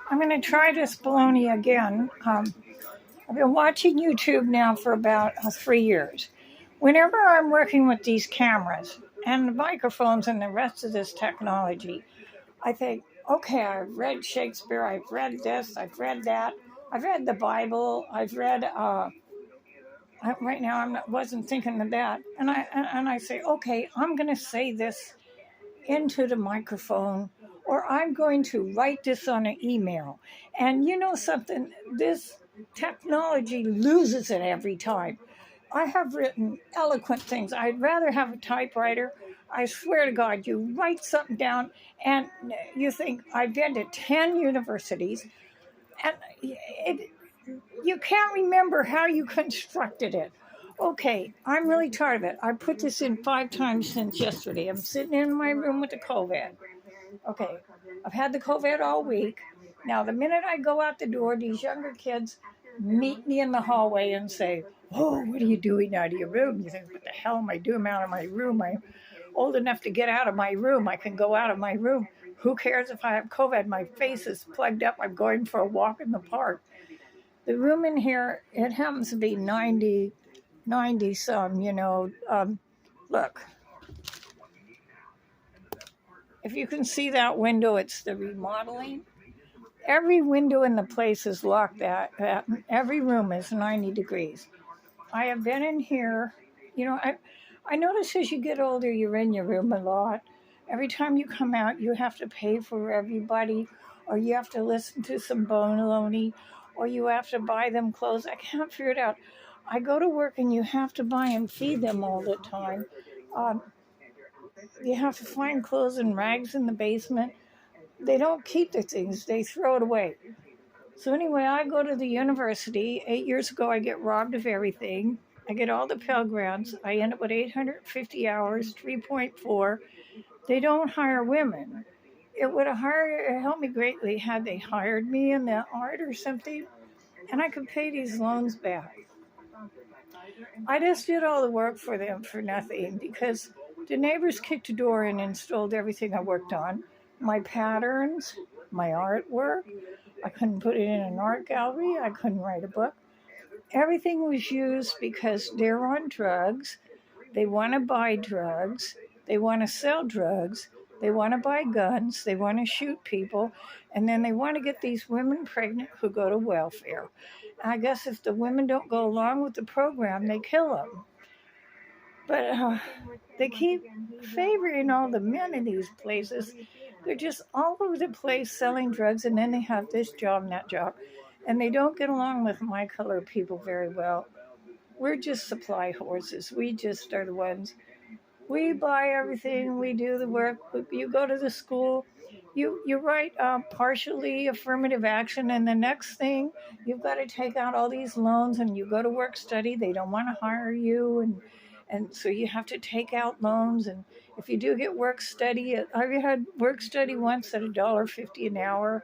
I'm going to try this baloney again. I've been watching YouTube now for about 3 years. Whenever I'm working with these cameras and the microphones and the rest of this technology, I think, okay, I've read Shakespeare, I've read this, I've read that, I've read the Bible, I've read. Right now, wasn't thinking of that, and I say, okay, I'm going to say this into the microphone, or I'm going to write this on an email. And you know something? This technology loses it every time. I have written eloquent things. I'd rather have a typewriter. I swear to God, you write something down and you think, I've been to 10 universities, and you can't remember how you constructed it. Okay, I'm really tired of it. I put this in 5 times since yesterday. I'm sitting in my room with the COVID. Okay, I've had the COVID all week. Now, the minute I go out the door, these younger kids meet me in the hallway and say, "Oh, what are you doing out of your room?" You think, "What the hell am I doing out of my room? I'm old enough to get out of my room. I can go out of my room. Who cares if I have COVID? My face is plugged up. I'm going for a walk in the park." The room in here, it happens to be 90 some, look, if you can see that window, it's the remodeling. Every window in the place is locked. Every room is 90 degrees. I have been in here. I notice as you get older, you're in your room a lot. Every time you come out, you have to pay for everybody, or you have to listen to some baloney, or you have to buy them clothes. I can't figure it out. I go to work and you have to buy and feed them all the time. Um, you have to find clothes and rags in the basement. They don't keep the things, they throw it away. So anyway, I go to the university. 8 years ago, I get robbed of everything. I get all the Pell Grants. I end up with 850 hours, 3.4. They don't hire women. It would have helped me greatly had they hired me in the art or something, and I could pay these loans back. I just did all the work for them for nothing because the neighbors kicked the door in and stole everything I worked on. My patterns, my artwork. I couldn't put it in an art gallery. I couldn't write a book. Everything was used because they're on drugs. They want to buy drugs. They want to sell drugs. They want to buy guns. They want to shoot people. And then they want to get these women pregnant who go to welfare. I guess if the women don't go along with the program, they kill them. But they keep favoring all the men in these places. They're just all over the place selling drugs, and then they have this job and that job. And they don't get along with my color people very well. We're just supply horses. We just are the ones. We buy everything. We do the work. You go to the school. You write partially affirmative action, and the next thing you've got to take out all these loans, and you go to work study. They don't want to hire you, and so you have to take out loans. And if you do get work study, I had work study once at $1.50 an hour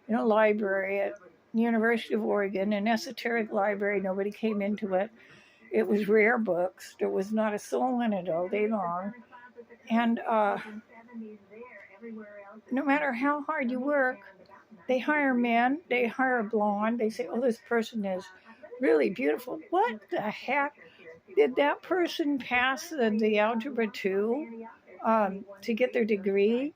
in a library at the University of Oregon, an esoteric library. Nobody came into it. It was rare books. There was not a soul in it all day long. And no matter how hard you work, they hire men, they hire a blonde. They say, "Oh, this person is really beautiful." What the heck? Did that person pass the Algebra 2 to get their degree?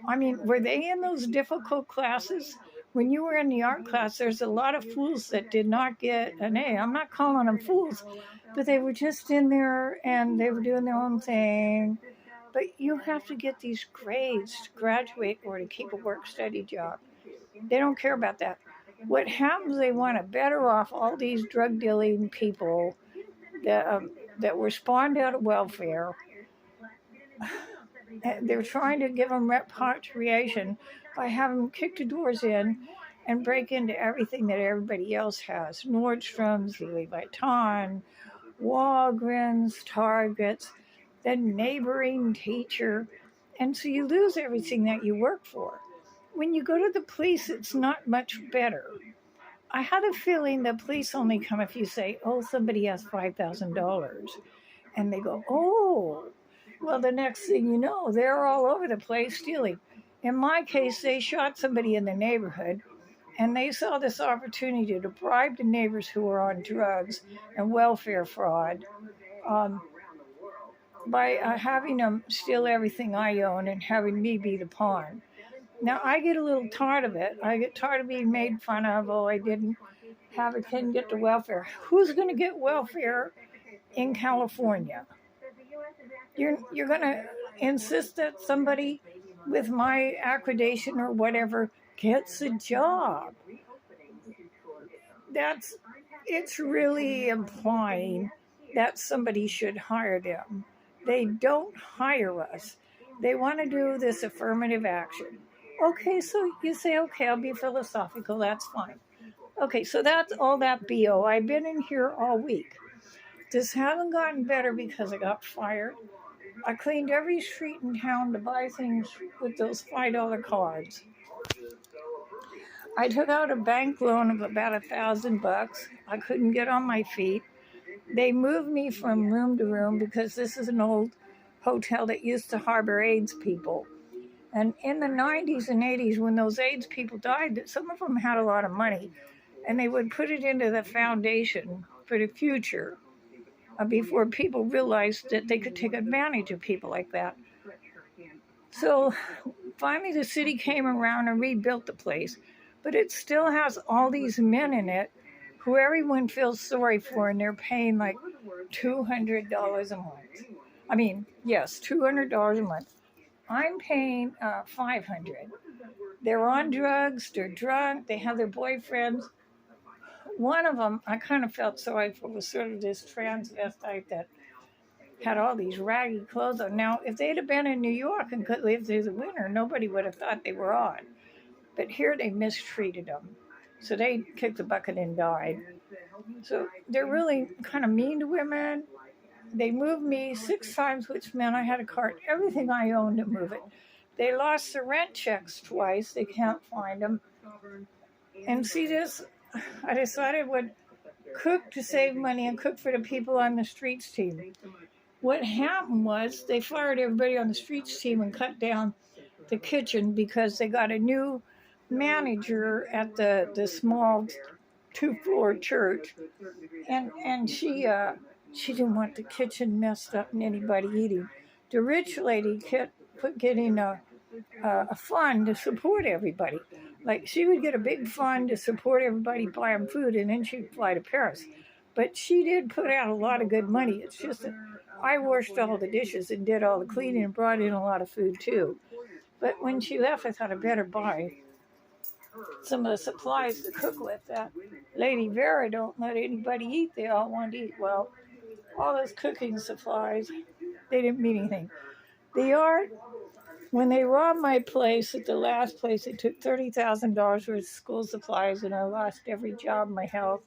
I mean, were they in those difficult classes? When you were in the art class, there's a lot of fools that did not get an A. I'm not calling them fools, but they were just in there and they were doing their own thing. But you have to get these grades to graduate or to keep a work study job. They don't care about that. What happens, they want to better off all these drug dealing people that were spawned out of welfare. They're trying to give them repatriation by having them kick the doors in and break into everything that everybody else has. Nordstrom's, Louis Vuitton, Walgreens, Targets, the neighboring teacher. And so you lose everything that you work for. When you go to the police, it's not much better. I had a feeling the police only come if you say, "Oh, somebody has $5,000. And they go, "Oh." Well, the next thing you know, they're all over the place stealing. In my case, they shot somebody in the neighborhood, And they saw this opportunity to bribe the neighbors who were on drugs and welfare fraud by having them steal everything I own and having me be the pawn. Now, I get a little tired of it. I get tired of being made fun of. Oh, I didn't get the welfare. Who's going to get welfare in California? You're going to insist that somebody with my accreditation or whatever gets a job. It's really implying that somebody should hire them. They don't hire us. They want to do this affirmative action. Okay, so you say, okay, I'll be philosophical, that's fine. Okay, so that's all that BO. I've been in here all week. This hasn't gotten better because I got fired. I cleaned every street in town to buy things with those $5 cards. I took out a bank loan of about $1,000. I couldn't get on my feet. They moved me from room to room because this is an old hotel that used to harbor AIDS people. And in the 90s and 80s, when those AIDS people died, some of them had a lot of money, and they would put it into the foundation for the future before people realized that they could take advantage of people like that. So finally the city came around and rebuilt the place, but it still has all these men in it who everyone feels sorry for, and they're paying like $200 a month. I mean, yes, $200 a month. I'm paying $500. They're on drugs, they're drunk, they have their boyfriends. One of them, I kind of felt sorry for, was sort of this transvestite that had all these raggy clothes on. Now, if they'd have been in New York and could live through the winter, nobody would have thought they were odd. But here they mistreated them. So they kicked the bucket and died. So they're really kind of mean to women. They moved me 6 times, which meant I had to cart everything I owned to move it. They lost the rent checks twice. They can't find them. And see this, I decided I would cook to save money and cook for the people on the streets team. What happened was they fired everybody on the streets team and cut down the kitchen because they got a new manager at the small 2-floor church. And she didn't want the kitchen messed up and anybody eating. The rich lady kept getting a fund to support everybody. Like, she would get a big fund to support everybody buying food, and then she'd fly to Paris. But she did put out a lot of good money. It's just that I washed all the dishes and did all the cleaning and brought in a lot of food, too. But when she left, I thought I better buy some of the supplies to cook with. That Lady Vera don't let anybody eat. They all want to eat. Well, all those cooking supplies, they didn't mean anything. The art, when they robbed my place at the last place, it took $30,000 worth of school supplies, and I lost every job, my health.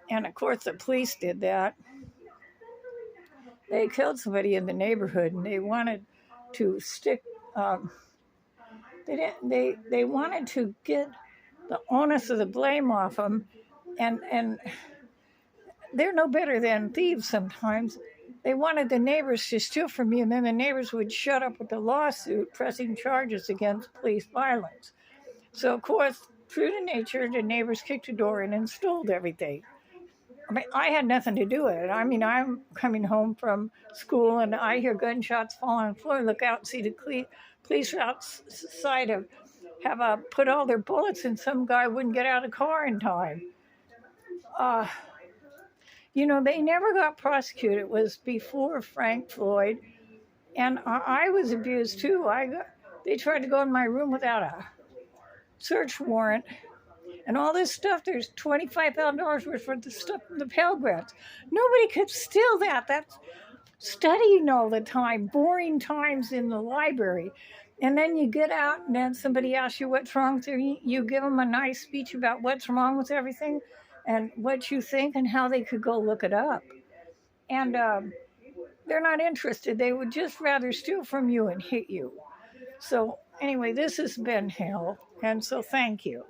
And of course, the police did that. They killed somebody in the neighborhood, and they wanted to stick. They wanted to get the onus of the blame off them, and they're no better than thieves sometimes. They wanted the neighbors to steal from me, and then the neighbors would shut up with the lawsuit pressing charges against police violence. So, of course, true to nature, the neighbors kicked the door in and stole everything. I mean, I had nothing to do with it. I mean, I'm coming home from school, and I hear gunshots fall on the floor. Look out and see the police outside have put all their bullets, and some guy wouldn't get out of the car in time. They never got prosecuted. It was before Frank Floyd, and I was abused too. They tried to go in my room without a search warrant, and all this stuff. There's $25,000 worth of the stuff from the Pell Grants. Nobody could steal that. That's studying all the time, boring times in the library. And then you get out, and then somebody asks you what's wrong with you. You give them a nice speech about what's wrong with everything and what you think and how they could go look it up. And they're not interested. They would just rather steal from you and hit you. So anyway, this has been hell, and so thank you.